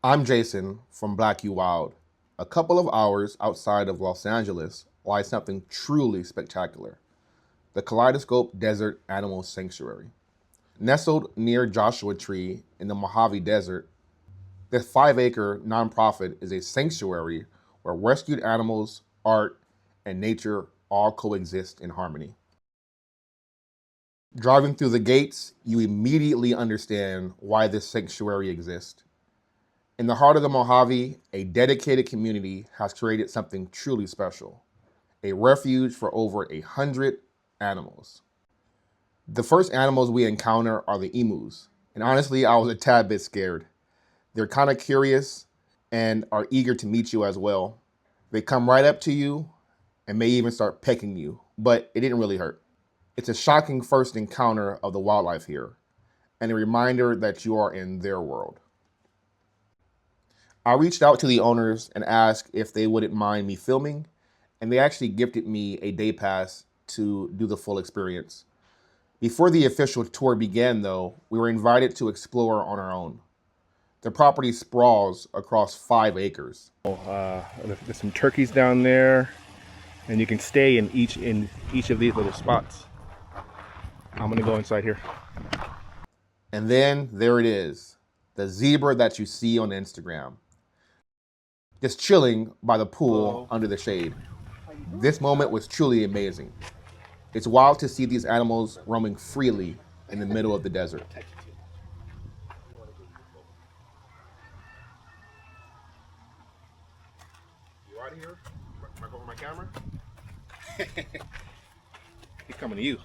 I'm Jason from Black U Wild. A couple of hours outside of Los Angeles lies something truly spectacular: the Kaleidoscope Desert Animal Sanctuary. Nestled near Joshua Tree in the Mojave Desert, this 5-acre nonprofit is a sanctuary where rescued animals, art, and nature all coexist in harmony. Driving through the gates, you immediately understand why this sanctuary exists. In the heart of the Mojave, a dedicated community has created something truly special: a refuge for over 100 animals. The first animals we encounter are the emus, and honestly, I was a tad bit scared. They're kind of curious and are eager to meet you as well. They come right up to you and may even start pecking you, but it didn't really hurt. It's a shocking first encounter of the wildlife here, and a reminder that you are in their world. I reached out to the owners and asked if they wouldn't mind me filming, and they actually gifted me a day pass to do the full experience. Before the official tour began, though, we were invited to explore on our own. The property sprawls across 5 acres. There's some turkeys down there, and you can stay in each of these little spots. I'm gonna go inside here. And then there it is, the zebra that you see on Instagram, just chilling by the pool under the shade. This moment was truly amazing. It's wild to see these animals roaming freely in the middle of the desert. You out of here? Am I going my camera? He's coming to you.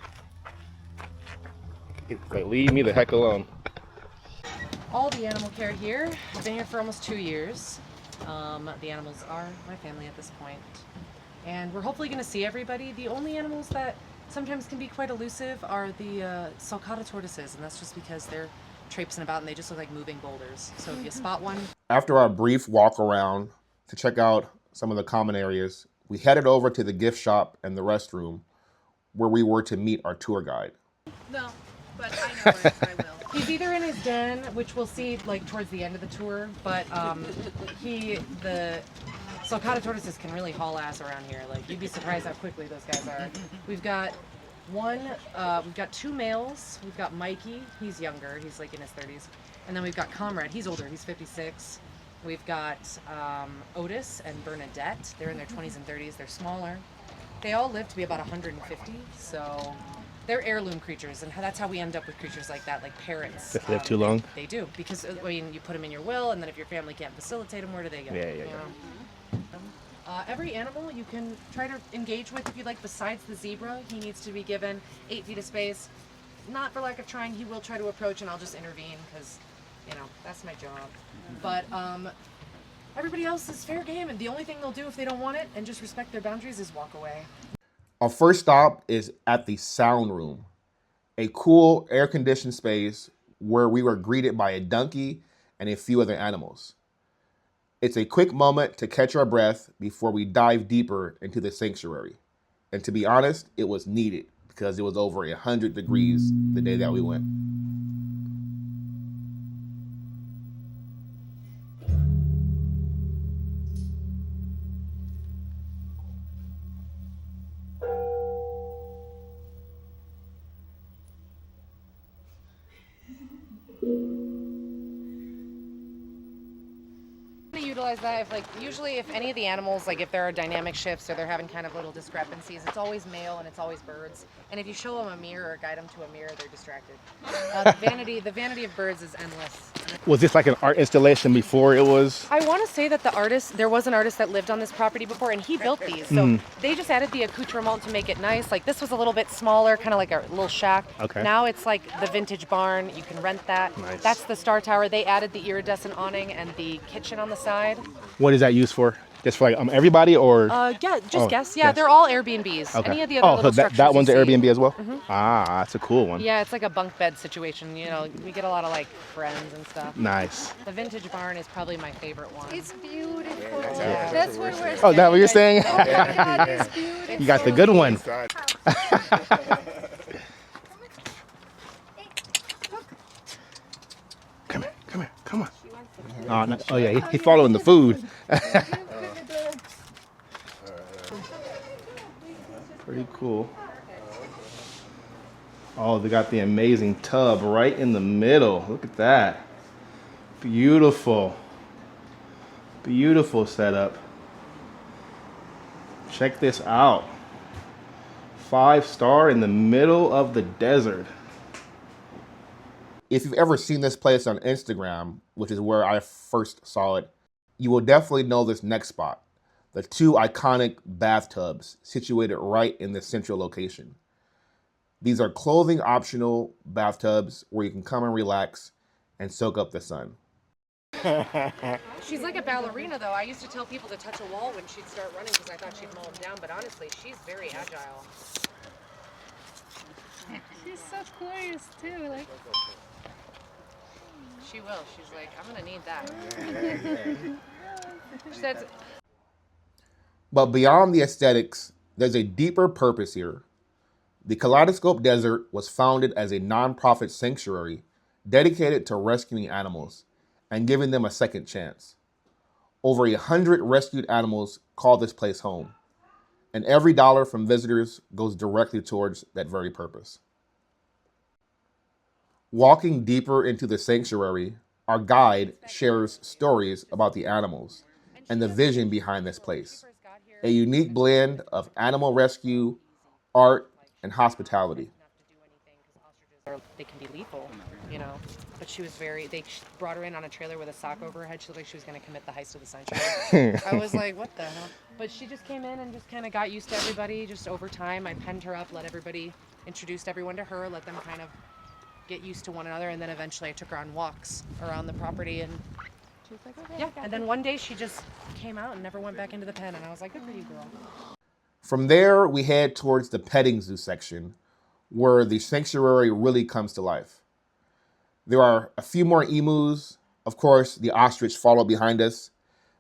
Like, leave me the heck alone. All the animal care here. I've been here for almost 2 years. The animals are my family at this point. And we're hopefully going to see everybody. The only animals that sometimes can be quite elusive are the sulcata tortoises, and that's just because they're traipsing about and they just look like moving boulders. So if you spot one... After our brief walk around to check out some of the common areas, we headed over to the gift shop and the restroom, where we were to meet our tour guide. No, but I know where I will. He's either in his den, which we'll see like towards the end of the tour, but the sulcata tortoises can really haul ass around here. Like, you'd be surprised how quickly those guys are. We've got we've got 2 males. We've got Mikey, he's younger, he's like in his 30s. And then we've got Comrade, he's older, he's 56. We've got Otis and Bernadette, they're in their 20s and 30s, they're smaller. They all live to be about 150, so they're heirloom creatures, and that's how we end up with creatures like that, like parrots. If they live too long? They do, because I mean, you put them in your will, and then if your family can't facilitate them, where do they go? Yeah. Every animal you can try to engage with if you like, besides the zebra. He needs to be given 8 feet of space. Not for lack of trying, he will try to approach and I'll just intervene because, you know, that's my job. But everybody else is fair game, and the only thing they'll do if they don't want it and just respect their boundaries is walk away. Our first stop is at the sound room, a cool air-conditioned space where we were greeted by a donkey and a few other animals. It's a quick moment to catch our breath before we dive deeper into the sanctuary. And to be honest, it was needed because it was over 100 degrees the day that we went. Utilize that if, like, usually if any of the animals, like if there are dynamic shifts or they're having kind of little discrepancies, it's always male and it's always birds. And if you show them a mirror or guide them to a mirror, they're distracted. The vanity of birds is endless. Was this like an art installation before it was? I want to say that there was an artist that lived on this property before, and he built these. So they just added the accoutrement to make it nice. Like, this was a little bit smaller, kind of like a little shack. Okay. Now it's like the vintage barn. You can rent that. Nice. That's the Star Tower. They added the iridescent awning and the kitchen on the side. What is that used for? Just for like everybody, or? Yeah, just guests. Yeah, guests. they're all Airbnbs. Okay. Any of the other little structures that one's you an see. Airbnb as well? Ah, that's a cool one. Yeah, it's like a bunk bed situation. You know, we get a lot of like friends and stuff. Nice. The vintage barn is probably my favorite one. It's beautiful. Yeah. That's what we're saying. Oh, is that what you're saying? Oh my God, it's beautiful. You got the good one. Come on. Oh yeah, he's following the food. Pretty cool. Oh, they got the amazing tub right in the middle. Look at that. Beautiful. Beautiful setup. Check this out. 5-star in the middle of the desert. If you've ever seen this place on Instagram, which is where I first saw it, you will definitely know this next spot. The 2 iconic bathtubs situated right in the central location. These are clothing optional bathtubs where you can come and relax and soak up the sun. She's like a ballerina, though. I used to tell people to touch a wall when she'd start running because I thought she'd mow them down, but honestly, she's very agile. She's so curious too. Like She will. She's like, I'm gonna need that. She said, But beyond the aesthetics, there's a deeper purpose here. The Kaleidoscope Desert was founded as a nonprofit sanctuary dedicated to rescuing animals and giving them a second chance. Over 100 rescued animals call this place home, and every dollar from visitors goes directly towards that very purpose. Walking deeper into the sanctuary, our guide shares stories about the animals and the vision behind this place. A unique blend of animal rescue, art, and hospitality. they can be lethal, you know. But she was they brought her in on a trailer with a sock over her head. She looked like she was going to commit the heist of the century. I was like, what the hell? But she just came in and just kind of got used to everybody just over time. I penned her up, introduced everyone to her, let them kind of get used to one another, and then eventually I took her on walks around the property, and she was like, okay. Yeah, and then one day she just came out and never went back into the pen, and I was like, good for you, girl. From there, we head towards the petting zoo section, where the sanctuary really comes to life. There are a few more emus. Of course, the ostrich followed behind us.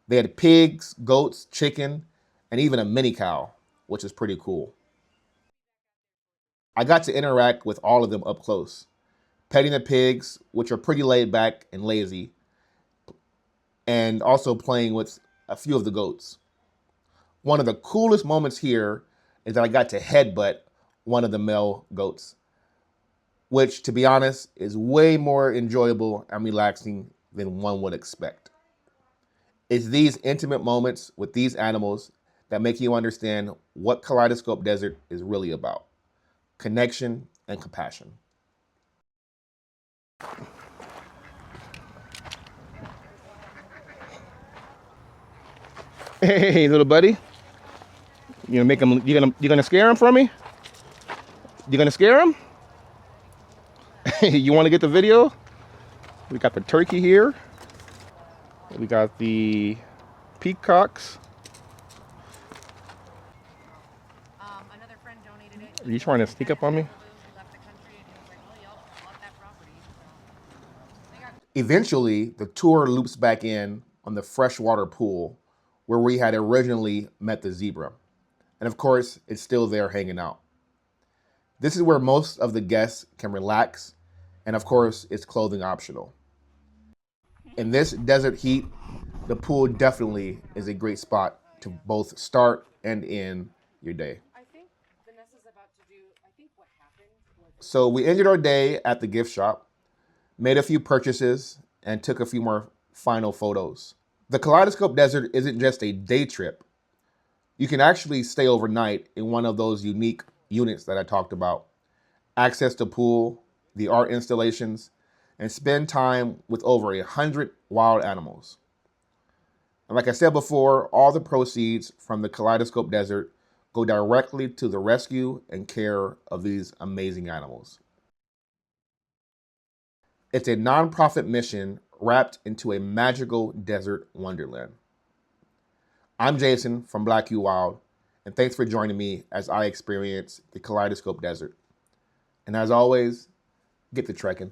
They had pigs, goats, chicken, and even a mini cow, which is pretty cool. I got to interact with all of them up close, petting the pigs, which are pretty laid back and lazy, and also playing with a few of the goats. One of the coolest moments here is that I got to headbutt one of the male goats, which, to be honest, is way more enjoyable and relaxing than one would expect. It's these intimate moments with these animals that make you understand what Kaleidoscope Desert is really about: connection and compassion. Hey, little buddy. You gonna make him? You gonna scare him for me? You gonna scare him? You want to get the video? We got the turkey here. We got the peacocks. Another friend donated it. Are you trying to sneak up on me? Eventually, the tour loops back in on the freshwater pool where we had originally met the zebra. And of course, it's still there hanging out. This is where most of the guests can relax, and of course, it's clothing optional. In this desert heat, the pool definitely is a great spot to both start and end your day. So we ended our day at the gift shop, made a few purchases, and took a few more final photos. The Kaleidoscope Desert isn't just a day trip. You can actually stay overnight in one of those unique units that I talked about, access to pool, the art installations, and spend time with over 100 wild animals. And like I said before, all the proceeds from the Kaleidoscope Desert go directly to the rescue and care of these amazing animals. It's a nonprofit mission wrapped into a magical desert wonderland. I'm Jason from Black U Wild, and thanks for joining me as I experience the Kaleidoscope Desert. And as always, get to trekking.